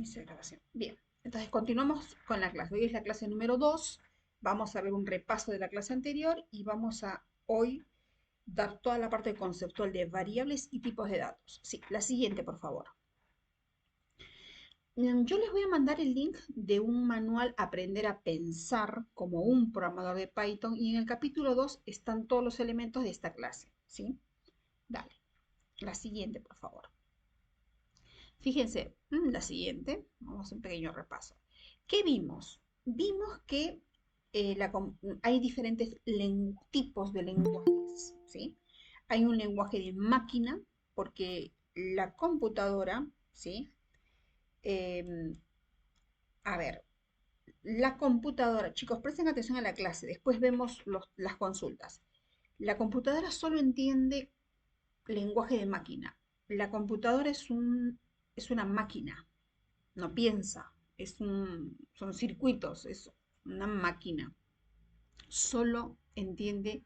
Inicio de grabación. Bien, entonces continuamos con la clase. Hoy es la clase número 2. Vamos a ver un repaso de la clase anterior y vamos a hoy dar toda la parte conceptual de variables y tipos de datos. Sí, la siguiente, por favor. Yo les voy a mandar el link de un manual Aprender a pensar como un programador de Python y en el capítulo 2 están todos los elementos de esta clase. ¿Sí? Dale. La siguiente, por favor. Fíjense, la siguiente, vamos a hacer un pequeño repaso. ¿Qué vimos? Vimos que hay diferentes tipos de lenguajes, ¿sí? Hay un lenguaje de máquina, porque la computadora, ¿sí? Em, a ver, la computadora, chicos, presten atención a la clase, después vemos las consultas. La computadora solo entiende lenguaje de máquina. La computadora es una máquina, no piensa, son circuitos, es una máquina. Solo entiende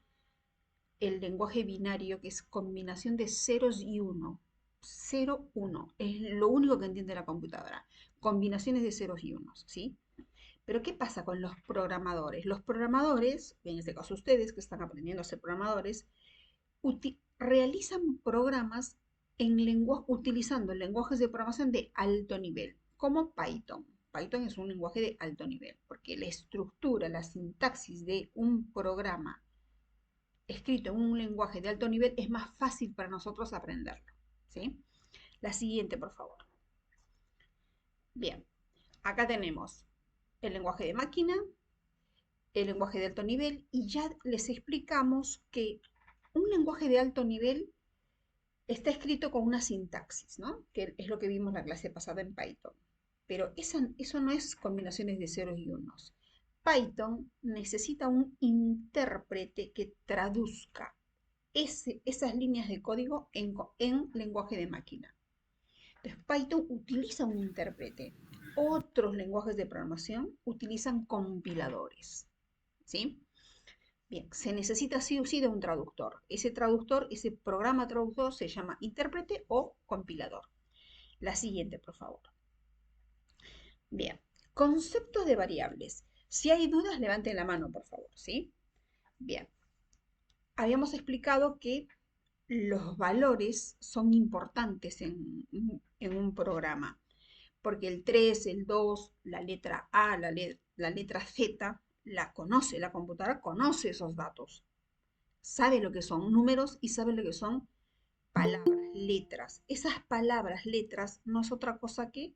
el lenguaje binario, que es combinación de ceros y uno. 0, 1, es lo único que entiende la computadora. Combinaciones de ceros y unos, ¿sí? Pero ¿qué pasa con los programadores? Los programadores, en este caso ustedes que están aprendiendo a ser programadores, realizan programas utilizando lenguajes de programación de alto nivel, como Python. Python es un lenguaje de alto nivel, porque la estructura, la sintaxis de un programa escrito en un lenguaje de alto nivel es más fácil para nosotros aprenderlo. ¿Sí? La siguiente, por favor. Bien, acá tenemos el lenguaje de máquina, el lenguaje de alto nivel, y ya les explicamos que un lenguaje de alto nivel está escrito con una sintaxis, ¿no? Que es lo que vimos la clase pasada en Python. Pero eso no es combinaciones de ceros y unos. Python necesita un intérprete que traduzca esas líneas de código en lenguaje de máquina. Entonces, Python utiliza un intérprete. Otros lenguajes de programación utilizan compiladores. ¿Sí? Bien, se necesita sí o sí de un traductor. Ese traductor, ese programa traductor se llama intérprete o compilador. La siguiente, por favor. Bien, conceptos de variables. Si hay dudas, levanten la mano, por favor, ¿sí? Bien, habíamos explicado que los valores son importantes en un programa, porque el 3, el 2, la letra A, la letra Z, la conoce, la computadora conoce esos datos, sabe lo que son números y sabe lo que son palabras, letras. Esas palabras, letras, no es otra cosa que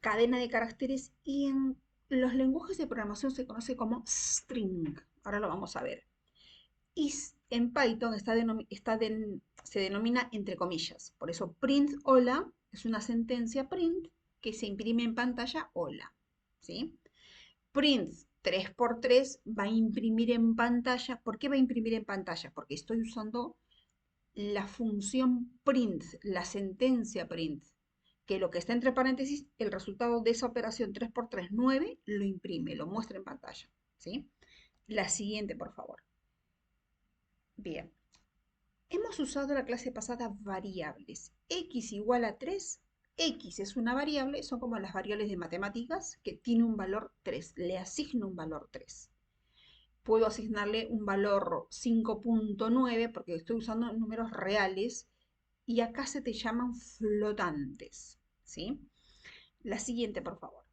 cadena de caracteres y en los lenguajes de programación se conoce como string. Ahora lo vamos a ver. Y en Python se denomina entre comillas. Por eso print hola es una sentencia print que se imprime en pantalla hola. ¿Sí? Print 3 por 3 va a imprimir en pantalla. ¿Por qué va a imprimir en pantalla? Porque estoy usando la función print, la sentencia print, que lo que está entre paréntesis, el resultado de esa operación 3 por 3 9, lo imprime, lo muestra en pantalla. ¿Sí? La siguiente, por favor. Bien. Hemos usado la clase pasada variables. X igual a 3. X es una variable, son como las variables de matemáticas que tiene un valor 3. Le asigno un valor 3. Puedo asignarle un valor 5.9 porque estoy usando números reales y acá se te llaman flotantes, ¿sí? La siguiente, por favor.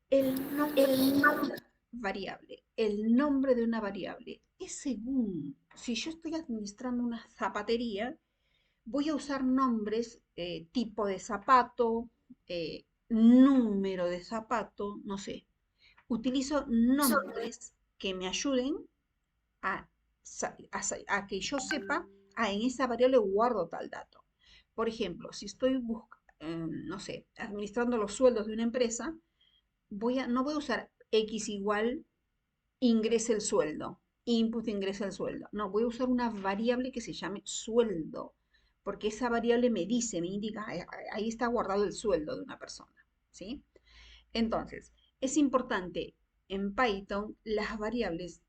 El nombre de una variable. El nombre de una variable es según, si yo estoy administrando una zapatería, voy a usar nombres tipo de zapato, número de zapato, no sé. Utilizo nombres que me ayuden a, a que yo sepa, en esa variable guardo tal dato. Por ejemplo, si estoy no sé, administrando los sueldos de una empresa, no voy a usar X igual ingrese el sueldo, input ingresa el sueldo. No, voy a usar una variable que se llame sueldo, porque esa variable me dice, me indica, ahí está guardado el sueldo de una persona, ¿sí? Entonces, es importante en Python las variables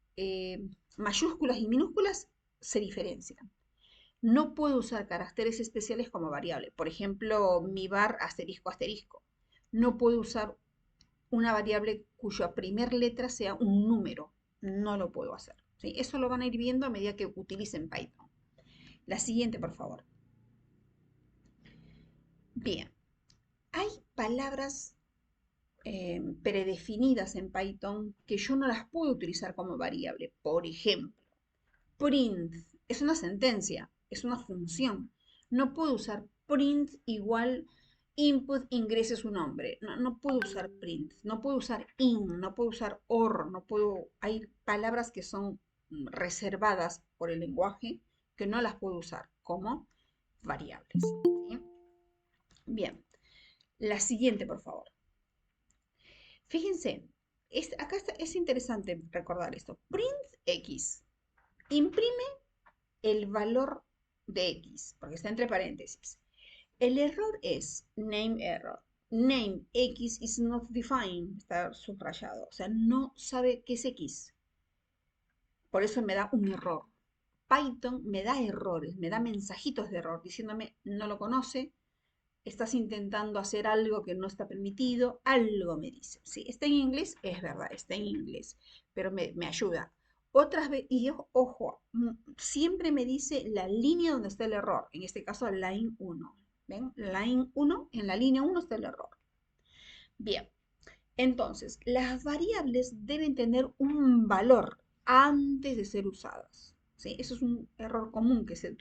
mayúsculas y minúsculas se diferencian. No puedo usar caracteres especiales como variable. Por ejemplo, mi var asterisco asterisco. No puedo usar una variable cuya primer letra sea un número. No lo puedo hacer. ¿Sí? Eso lo van a ir viendo a medida que utilicen Python. La siguiente, por favor. Bien, hay palabras predefinidas en Python que yo no las puedo utilizar como variable. Por ejemplo, print es una sentencia, es una función. No puedo usar print igual input ingrese su nombre. No, no puedo usar print, no puedo usar in, no puedo usar or, no puedo. Hay palabras que son reservadas por el lenguaje que no las puedo usar como variables. ¿Sí? Bien, la siguiente, por favor. Fíjense, es interesante recordar esto. Print X imprime el valor de X, porque está entre paréntesis. El error es name error. Name X is not defined, está subrayado, o sea, no sabe qué es X. Por eso me da un error. Python me da errores, me da mensajitos de error diciéndome no lo conoce, estás intentando hacer algo que no está permitido, algo me dice. Sí, está en inglés, es verdad, está en inglés, pero me ayuda. Otras veces, y ojo, siempre me dice la línea donde está el error, en este caso line 1. ¿Ven? Line 1, en la línea 1 está el error. Bien, entonces, las variables deben tener un valor antes de ser usadas. ¿Sí? Eso es un error común que se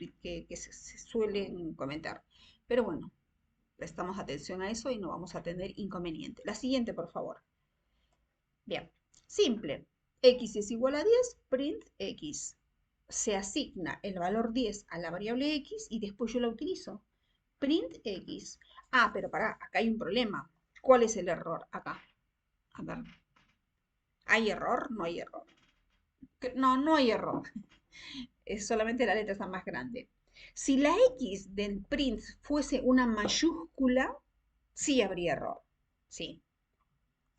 suelen comentar. Pero bueno, prestamos atención a eso y no vamos a tener inconveniente. La siguiente, por favor. Bien, simple. X es igual a 10, print X. Se asigna el valor 10 a la variable X y después yo la utilizo. Print X. Ah, pero pará, acá hay un problema. ¿Cuál es el error acá? A ver. ¿Hay error? No hay error. No, no hay error. Es solamente la letra está más grande. Si la X del print fuese una mayúscula, sí habría error. Sí,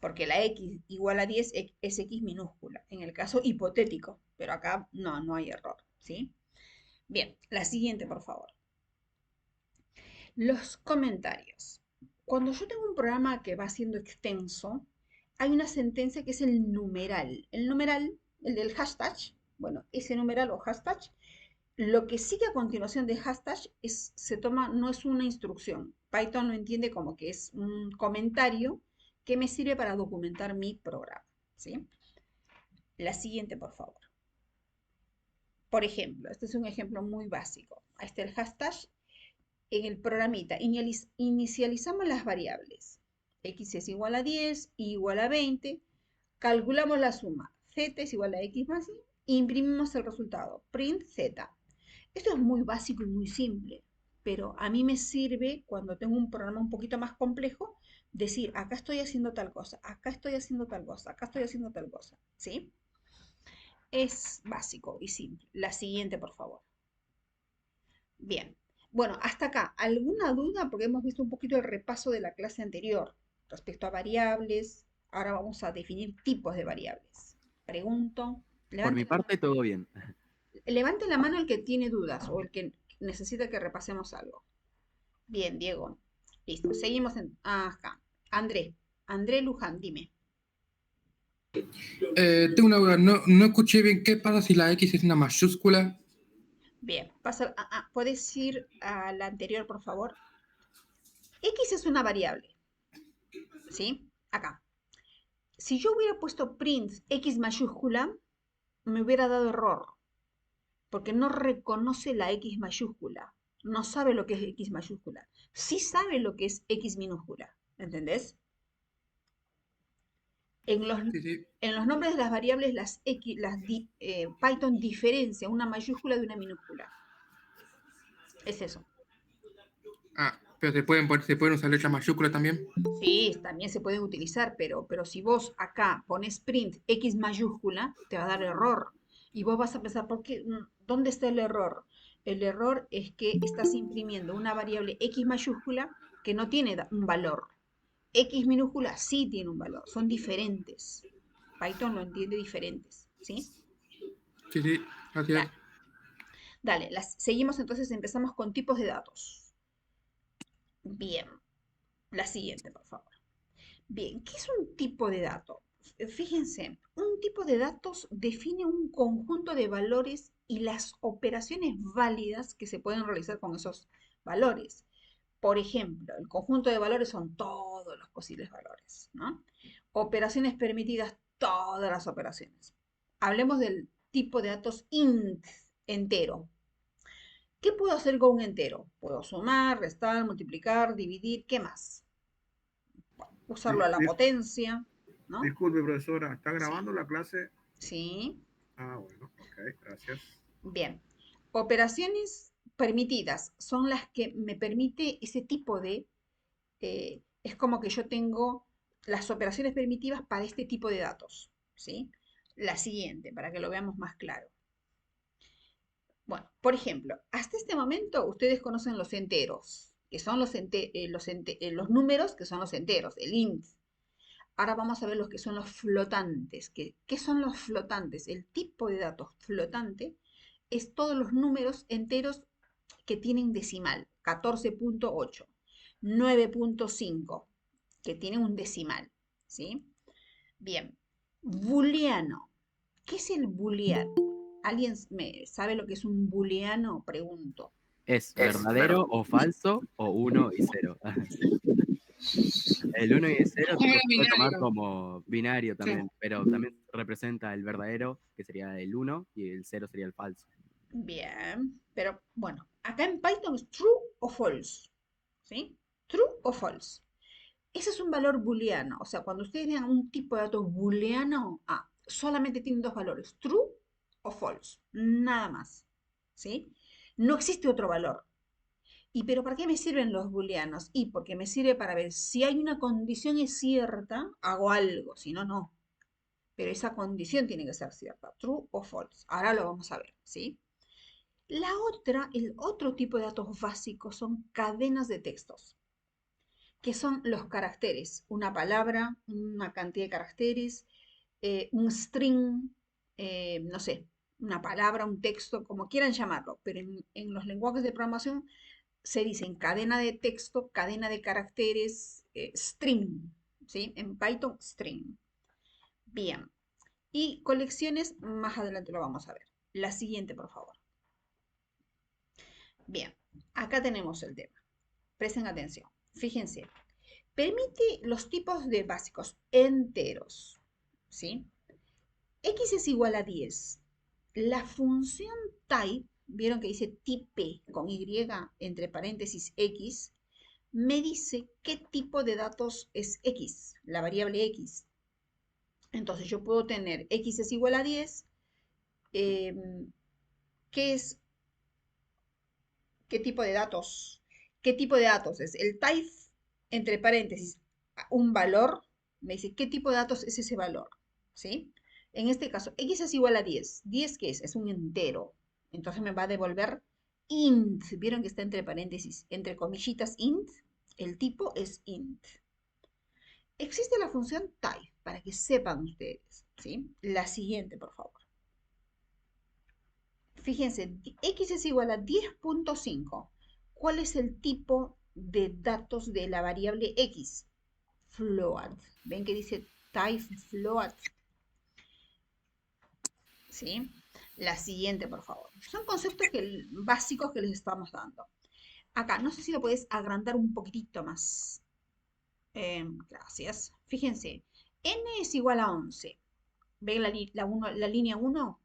porque la X igual a 10 es X minúscula, en el caso hipotético, pero acá no, no hay error, ¿sí? Bien, la siguiente, por favor. Los comentarios. Cuando yo tengo un programa que va siendo extenso, hay una sentencia que es el numeral. El numeral, el del hashtag, bueno, ese numeral o hashtag, lo que sigue a continuación de hashtag se toma, no es una instrucción. Python lo entiende como que es un comentario que me sirve para documentar mi programa, ¿sí? La siguiente, por favor. Por ejemplo, este es un ejemplo muy básico. Ahí está el hashtag. En el programita inicializamos las variables. X es igual a 10, y igual a 20. Calculamos la suma. Z es igual a X más Y. Imprimimos el resultado. Print Z. Esto es muy básico y muy simple, pero a mí me sirve cuando tengo un programa un poquito más complejo, decir, acá estoy haciendo tal cosa, acá estoy haciendo tal cosa, acá estoy haciendo tal cosa, ¿sí? Es básico y simple. La siguiente, por favor. Bien. Bueno, hasta acá, ¿alguna duda? Porque hemos visto un poquito el repaso de la clase anterior respecto a variables. Ahora vamos a definir tipos de variables. Pregunto, Por mi levanten la parte, mano. todo bien. Levante la mano el que tiene dudas o el que necesita que repasemos algo. Bien, Diego. Listo. Seguimos acá. André Luján, dime. Tengo una duda, no escuché bien qué pasa si la X es una mayúscula. Bien, ¿puedes ir a la anterior, por favor? X es una variable, ¿sí? Acá. Si yo hubiera puesto print X mayúscula, me hubiera dado error, porque no reconoce la X mayúscula. No sabe lo que es X mayúscula. Sí sabe lo que es X minúscula. ¿Entendés? En los, Sí, sí. en los nombres de las variables, Python diferencia una mayúscula de una minúscula. Es eso. Ah, pero se pueden usar letras mayúsculas también. Sí, también se pueden utilizar, pero si vos acá pones print X mayúscula, te va a dar error. Y vos vas a pensar, ¿por qué? ¿Dónde está el error? El error es que estás imprimiendo una variable X mayúscula que no tiene un valor. X minúscula sí tiene un valor, son diferentes. Python lo entiende diferentes, ¿sí? Sí, sí, gracias. Dale. Dale, seguimos entonces, empezamos con tipos de datos. Bien, la siguiente, por favor. Bien, ¿qué es un tipo de dato? Fíjense, un tipo de datos define un conjunto de valores y las operaciones válidas que se pueden realizar con esos valores. Por ejemplo, el conjunto de valores son todos los posibles valores, ¿no? Operaciones permitidas, todas las operaciones. Hablemos del tipo de datos int, entero. ¿Qué puedo hacer con un entero? Puedo sumar, restar, multiplicar, dividir, ¿qué más? Usarlo a la Dis- potencia, ¿no? Disculpe, profesora, ¿está Sí, grabando la clase? sí. Ah, bueno, ok, gracias. Bien. Operaciones permitidas son las que me permite ese tipo de... es como que yo tengo las operaciones permitidas para este tipo de datos, ¿sí? La siguiente, para que lo veamos más claro. Bueno, por ejemplo, hasta este momento ustedes conocen los enteros, que son los números que son los enteros, el int. Ahora vamos a ver los que son los flotantes. ¿Qué son los flotantes? El tipo de datos flotante es todos los números enteros que tienen decimal, 14.8, 9.5, que tienen un decimal, ¿sí? Bien, booleano. ¿Qué es el booleano? ¿Alguien sabe lo que es un booleano? Pregunto. ¿Es verdadero o falso o 1 y 0? El 1 y el 0 ¿Cómo tipo, era se puede tomar binario? como binario Sí. también, pero también representa el verdadero, que sería el 1, y el 0 sería el falso. Bien, pero bueno, acá en Python es true o false, ¿sí? True o false. Ese es un valor booleano, o sea, cuando ustedes vean un tipo de dato booleano, solamente tienen dos valores, true o false, nada más, ¿sí? No existe otro valor. ¿Y pero para qué me sirven los booleanos? Y porque me sirve para ver si hay una condición es cierta, hago algo, si no, no. Pero esa condición tiene que ser cierta, true o false. Ahora lo vamos a ver, ¿sí? El otro tipo de datos básicos son cadenas de textos, que son los caracteres, una palabra, una cantidad de caracteres, un string, no sé, una palabra, un texto, como quieran llamarlo, pero en los lenguajes de programación se dicen cadena de texto, cadena de caracteres, string, ¿sí? En Python, string. Bien. Y colecciones, más adelante lo vamos a ver. La siguiente, por favor. Bien, acá tenemos el tema. Presten atención. Fíjense. Permite los tipos de básicos enteros, ¿sí? X es igual a 10. La función type, vieron que dice type con Y entre paréntesis X, me dice qué tipo de datos es X, la variable X. Entonces yo puedo tener X es igual a 10, eh, ¿qué es, qué tipo de datos? ¿Qué tipo de datos es? El type, entre paréntesis, un valor, me dice qué tipo de datos es ese valor, ¿sí? En este caso, X es igual a 10. ¿10 qué es? Es un entero. Entonces me va a devolver int. ¿Vieron que está entre paréntesis, entre comillitas int? El tipo es int. Existe la función type, para que sepan ustedes, ¿sí? La siguiente, por favor. Fíjense, X es igual a 10.5. ¿Cuál es el tipo de datos de la variable X? Float. ¿Ven que dice type float? ¿Sí? La siguiente, por favor. Son conceptos básicos que les estamos dando. Acá, no sé si lo puedes agrandar un poquitito más. Gracias. Fíjense, n es igual a 11. ¿Ven la línea 1?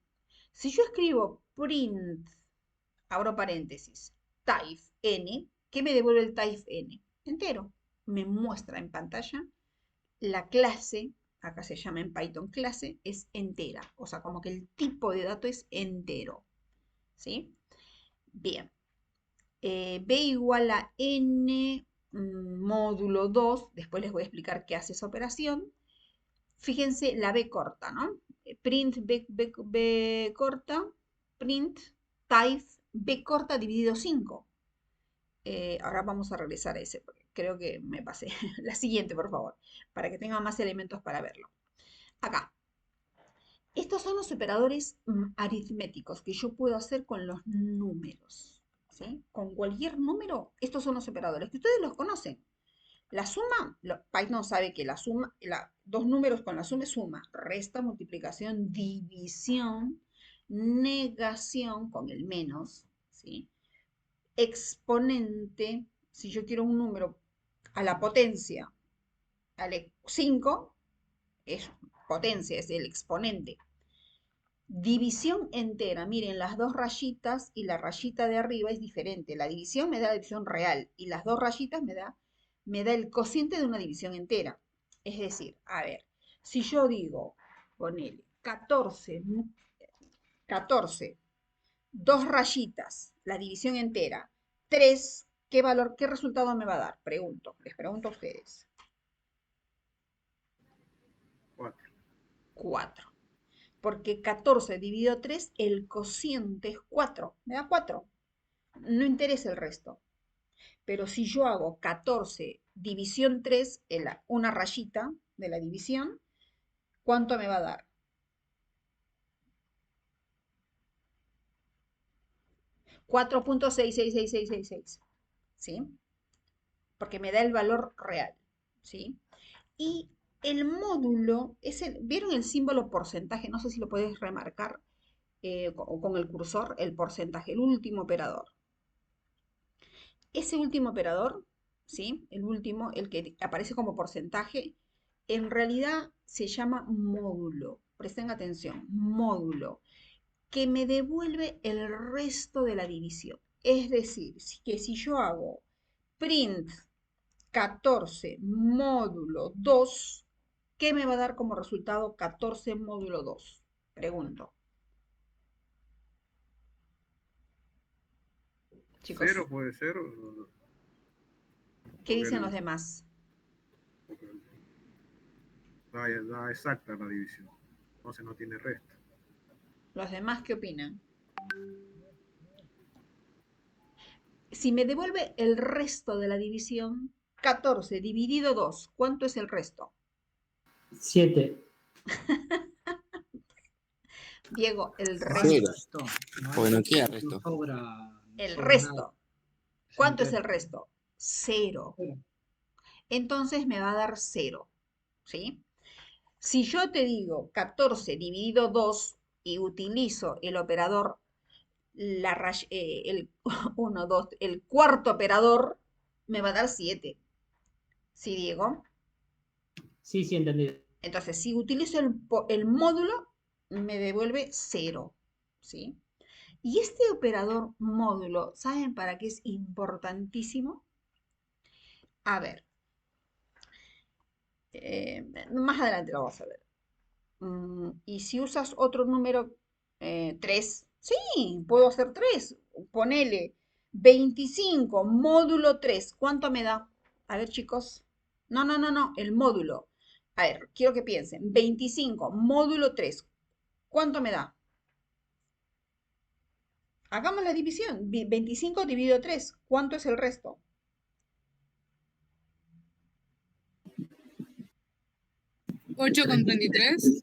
Si yo escribo print, abro paréntesis, type n, ¿qué me devuelve el type n? Entero. Me muestra en pantalla la clase, acá se llama en Python clase, es entera. O sea, como que el tipo de dato es entero. ¿Sí? Bien. B igual a n módulo 2. Después les voy a explicar qué hace esa operación. Fíjense la B corta, ¿no? Print B corta, print type B corta dividido 5. Ahora vamos a regresar a ese, porque creo que me pasé. La siguiente, por favor, para que tenga más elementos para verlo. Acá. Estos son los operadores aritméticos que yo puedo hacer con los números. ¿Sí? Con cualquier número, estos son los operadores que ustedes los conocen. La suma, Python sabe que la suma, dos números con la suma es suma, resta, multiplicación, división, negación con el menos, ¿sí? Exponente, si yo quiero un número a la potencia, al 5, es potencia, es el exponente. División entera, miren, las dos rayitas y la rayita de arriba es diferente. La división me da la división real y las dos rayitas me da el cociente de una división entera. Es decir, a ver, si yo digo, ponele 14, dos rayitas, la división entera, 3, ¿qué valor, qué resultado me va a dar? Pregunto, les pregunto a ustedes. 4. 4. Porque 14 dividido 3, el cociente es 4. Me da 4. No interesa el resto. Pero si yo hago 14 división 3, una rayita de la división, ¿cuánto me va a dar? 4.66666, ¿sí? Porque me da el valor real, ¿sí? Y el módulo ¿vieron el símbolo porcentaje? No sé si lo podéis remarcar con el cursor, el porcentaje, el último operador. Ese último operador, ¿sí? El último, el que aparece como porcentaje, en realidad se llama módulo. Presten atención, módulo, que me devuelve el resto de la división. Es decir, que si yo hago print 14 módulo 2, ¿qué me va a dar como resultado 14 módulo 2? Pregunto. Chicos, 0 puede ser. ¿qué dicen los demás? Da exacta la división. Entonces no tiene resto. ¿Los demás qué opinan? Si me devuelve el resto de la división, 14 dividido 2, ¿cuánto es el resto? 7. Diego, el Cero. resto. Porque no queda resto. El resto. ¿Cuánto es el resto? 0. Entonces me va a dar 0. ¿Sí? Si yo te digo 14 dividido 2 y utilizo el operador, el 1, 2, el cuarto operador, me va a dar 7. ¿Sí, Diego? Sí, entendido. Entonces, si utilizo el módulo, me devuelve 0. ¿Sí? Y este operador módulo, ¿saben para qué es importantísimo? A ver, más adelante lo vamos a ver. Y si usas otro número, 3, sí, puedo hacer 3. Ponele 25 módulo 3. ¿Cuánto me da? A ver, chicos. No, no, no, no, el módulo. A ver, quiero que piensen. 25 módulo 3. ¿Cuánto me da? Hagamos la división. 25 dividido 3. ¿Cuánto es el resto? ¿8,33?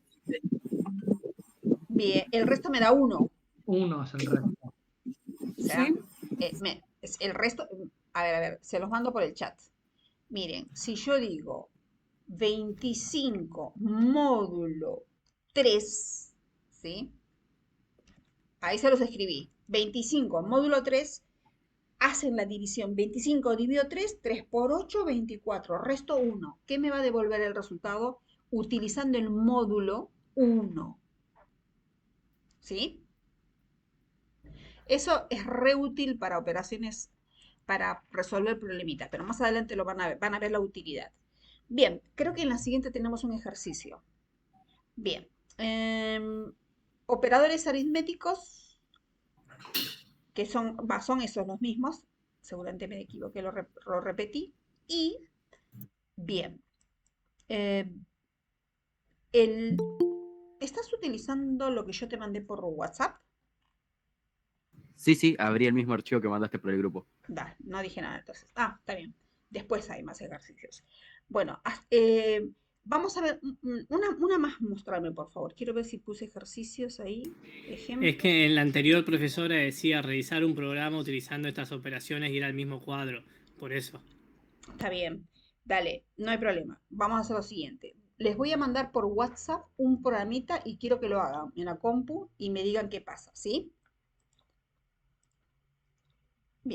Bien, el resto me da 1. 1 es el resto. O sea, Sí. el resto, a ver, se los mando por el chat. Miren, si yo digo 25 módulo 3, ¿sí? Ahí se los escribí. 25 módulo 3, hacen la división. 25 dividido 3, 3 por 8, 24. Resto 1. ¿Qué me va a devolver el resultado? Utilizando el módulo 1. ¿Sí? Eso es re útil para operaciones, para resolver problemitas, pero más adelante lo van a ver la utilidad. Bien, creo que en la siguiente tenemos un ejercicio. Bien, operadores aritméticos, que son esos los mismos, seguramente me equivoqué, lo repetí, y bien, eh, ¿estás utilizando lo que yo te mandé por WhatsApp? Sí, abrí el mismo archivo que mandaste por el grupo. No dije nada entonces. Está bien. Después hay más ejercicios. Bueno, Vamos a ver, una más mostrarme, por favor. Quiero ver si puse ejercicios ahí. Ejemplo. Es que en la anterior profesora decía realizar un programa utilizando estas operaciones y era el mismo cuadro. Por eso. Está bien. Dale, no hay problema. Vamos a hacer lo siguiente. Les voy a mandar por WhatsApp un programita y quiero que lo hagan en la compu y me digan qué pasa, ¿sí?